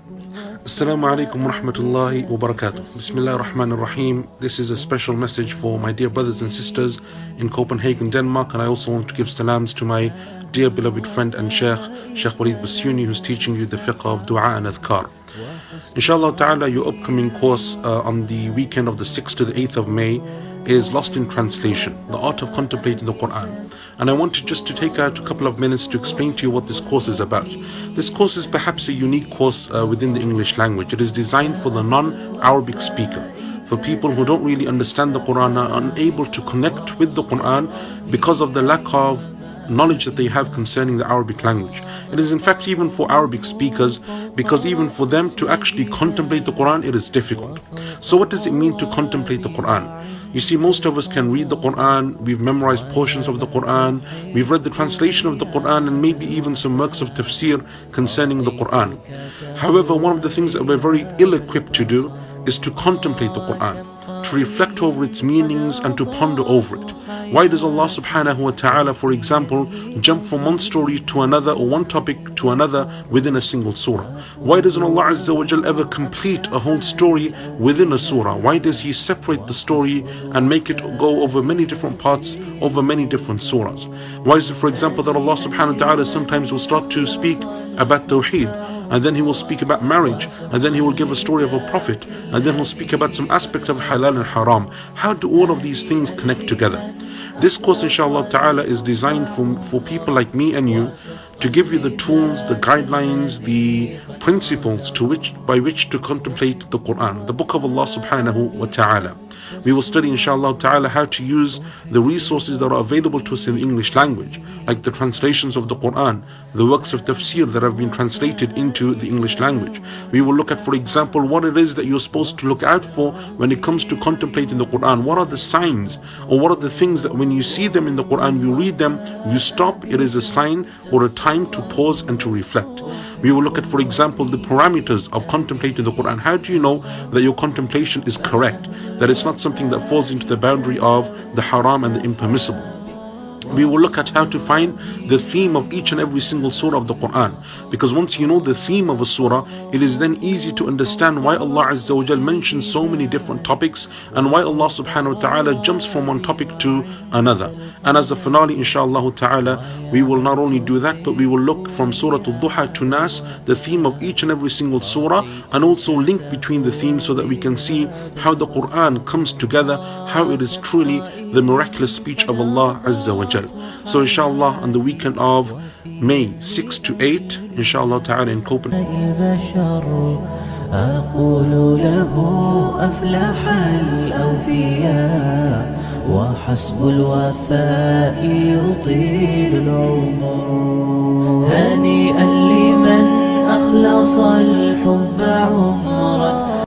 Assalamu alaikum wa rahmatullahi wa barakatuh. Bismillah ar-Rahman ar-Rahim. This is a special message for my dear brothers and sisters in Copenhagen, Denmark, and I also want to give salams to my dear beloved friend and Shaykh Walid Basuni, who's teaching you the fiqh of dua and adhkar. Inshallah ta'ala, your upcoming course on the weekend of the 6th to the 8th of May is Lost in Translation, the art of contemplating the Quran. And I want to take out a couple of minutes to explain to you what this course is about. This course is perhaps a unique course within the English language. It is designed for the non-Arabic speaker, for people who don't really understand the Quran, are unable to connect with the Quran because of the lack of knowledge that they have concerning the Arabic language. It is in fact even for Arabic speakers, because even for them to actually contemplate the Quran, it is difficult. So what does it mean to contemplate the Quran? You see, most of us can read the Quran, we've memorized portions of the Quran, we've read the translation of the Quran, and maybe even some works of tafsir concerning the Quran. However, one of the things that we're very ill-equipped to do is to contemplate the Quran, to reflect over its meanings and to ponder over it. Why does Allah subhanahu wa ta'ala, for example, jump from one story to another or one topic to another within a single surah? Why doesn't Allah Azza wa Jal ever complete a whole story within a surah? Why does He separate the story and make it go over many different parts, over many different surahs? Why is it, for example, that Allah subhanahu wa ta'ala sometimes will start to speak about Tawheed, and then He will speak about marriage, and then He will give a story of a prophet, and then He'll speak about some aspect of halal and haram? How do all of these things connect together? This course, inshallah ta'ala, is designed for people like me and you, to give you the tools, the guidelines, the principles by which to contemplate the Quran, the book of Allah subhanahu wa ta'ala. We will study, inshallah ta'ala, how to use the resources that are available to us in the English language, like the translations of the Quran, the works of tafsir that have been translated into the English language. We will look at, for example, what it is that you're supposed to look out for when it comes to contemplating the Quran. What are the signs, or what are the things that when you see them in the Quran, you read them, you stop, it is a sign or a time to pause and to reflect. We will look at, for example, the parameters of contemplating the Quran. How do you know that your contemplation is correct, that it's not something that falls into the boundary of the haram and the impermissible? We will look at how to find the theme of each and every single surah of the Quran, because once you know the theme of a surah, it is then easy to understand why Allah Azza wa Jal mentions so many different topics, and why Allah subhanahu wa ta'ala jumps from one topic to another. And as a finale, inshallah ta'ala, we will not only do that, but we will look from Surah Al-Duha to Nas, the theme of each and every single surah, and also link between the themes so that we can see how the Quran comes together, how it is truly the miraculous speech of Allah Azza wa Jal. So inshallah, on the weekend of May 6 to 8, inshallah ta'ala, in Copenhagen. أقول له أفلح الأوفياء وحسب الوفاء يطيل العمر هنيئا لمن أخلص الحب عمر